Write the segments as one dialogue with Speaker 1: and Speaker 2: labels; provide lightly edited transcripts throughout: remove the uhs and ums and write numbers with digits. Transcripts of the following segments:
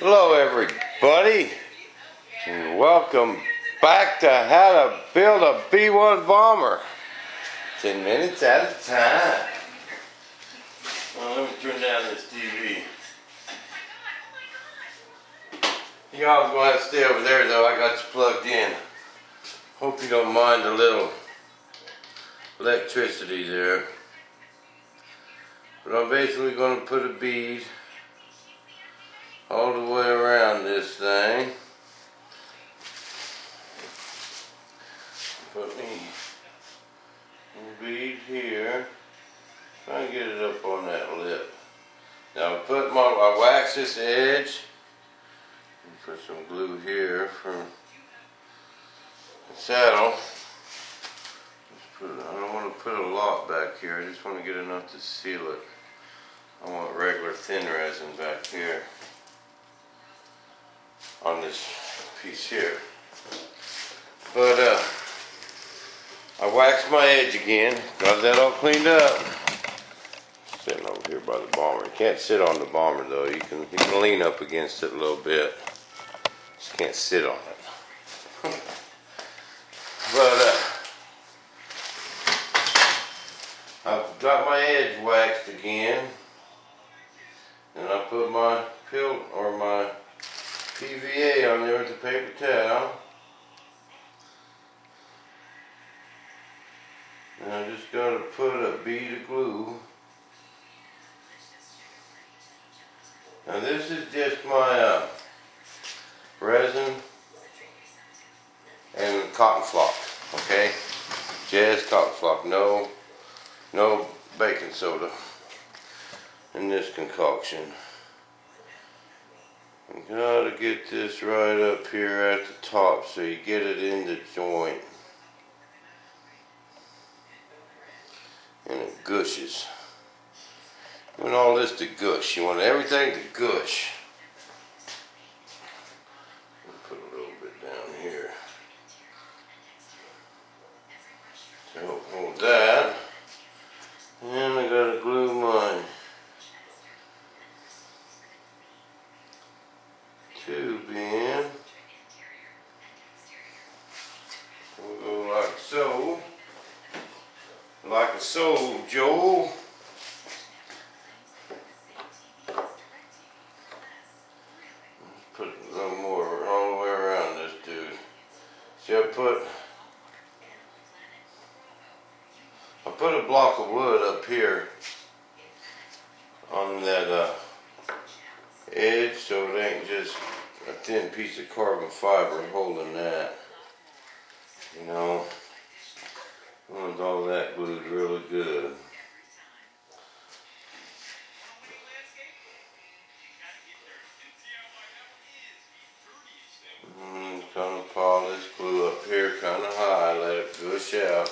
Speaker 1: Hello everybody, and welcome back to how to build a B-1 bomber. 10 minutes at a time. Well, let me turn down this TV. Y'all gonna have to stay over there though, I got you plugged in. Hope you don't mind a little electricity there. But I'm basically gonna put a bead all the way around this thing. Put me a bead here. Try and get it up on that lip. Now I wax this edge. Put some glue here from the saddle. I don't want to put a lot back here. I just want to get enough to seal it. I want regular thin resin back here on this piece here. But I waxed my edge again. Got that all cleaned up. Sitting over here by the bomber. You can't sit on the bomber though. You can lean up against it a little bit. Just can't sit on it. But I've got my edge waxed again. And I put my my PVA on there with the paper towel. And I just got to put a bead of glue. Now this is just my resin and cotton flock, okay? Just cotton flock, no baking soda in this concoction. You gotta get this right up here at the top so you get it in the joint. And it gushes. You want all this to gush. You want everything to gush. Put a little bit down here. So hold that. And I gotta glue my tube in. We'll go like so. Like so, Joel. Put a little more all the way around this dude. See, I put a block of wood up here on that edge, so it ain't just a thin piece of carbon fiber holding that. You know, I want all that glued really good. Kind of pile this glue up here kind of high, let it gush out.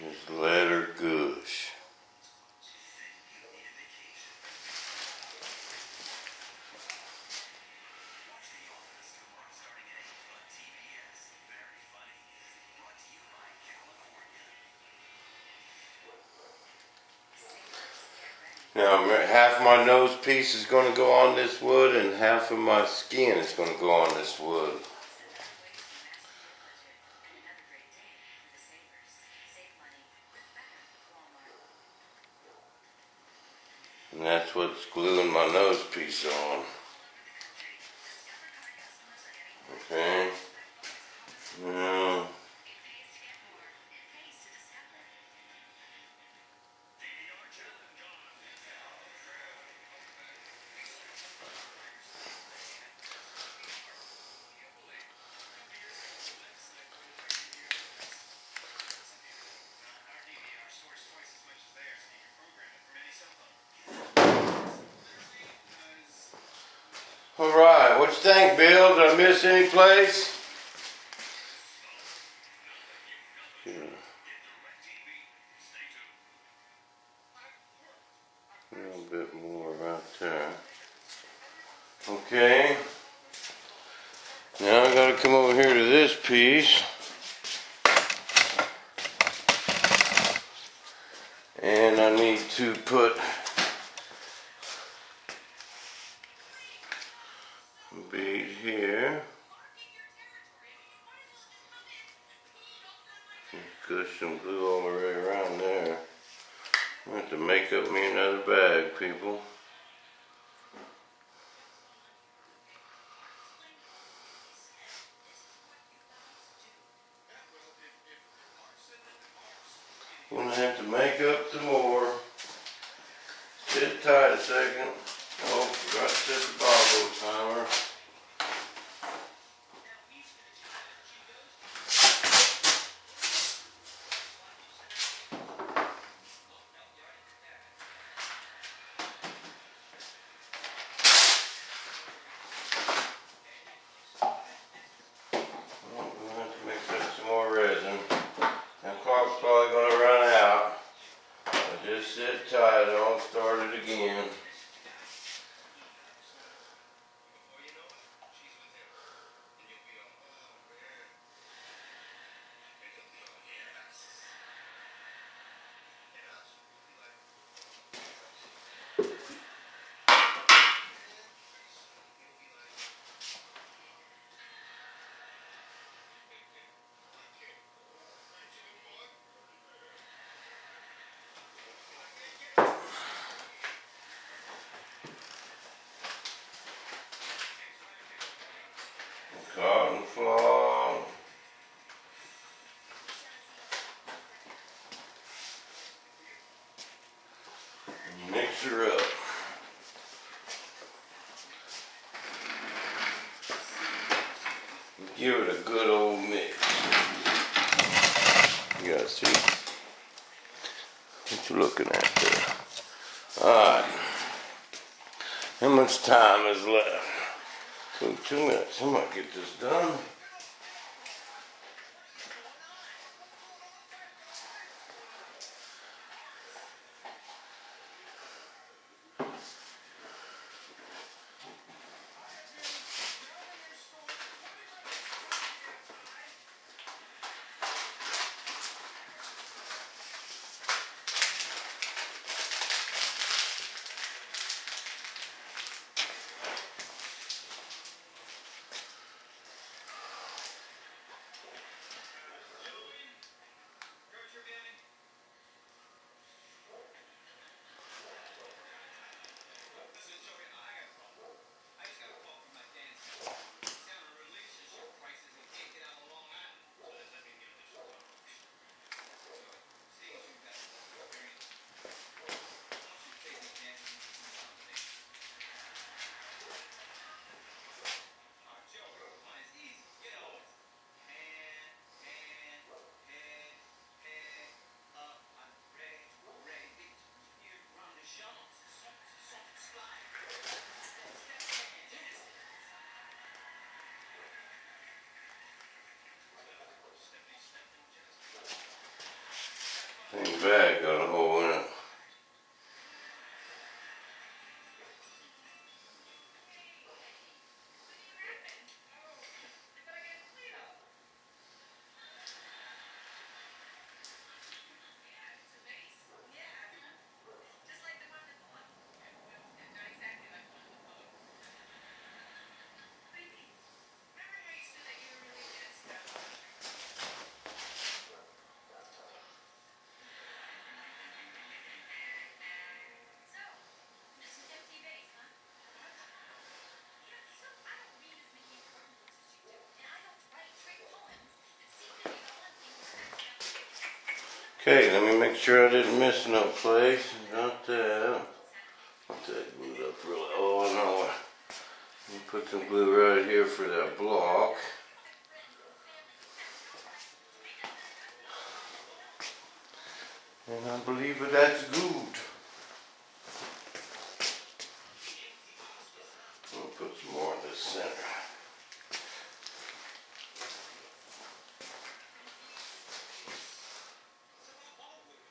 Speaker 1: Just let her gush. Now half of my nose piece is going to go on this wood and half of my skin is going to go on this wood. And that's what's gluing my nose piece on. Okay. Now, alright, what you think, Bill? Did I miss any place? bit more right there. Okay. Now I gotta come over here to this piece. And I need to put a bead here. Push some glue all the way around there. I have to make up me another bag, people. I'm gonna have to make up some more. Sit tight a second. Oh, forgot to set the Bravo timer. I'm gonna have to mix up some more resin. That clock's probably gonna run out. I just sit tight, I'll start it again. Cotton cloth. Mix her up. Give it a good old mix. You gotta see what you're looking at there. Alright. How much time is left? 2 minutes. I might get this done. Thing bag got a hole in it. Okay, let me make sure I didn't miss no place. Got that. Got that glued up really. Oh no. Let me put some glue right here for that block. And I believe that's good.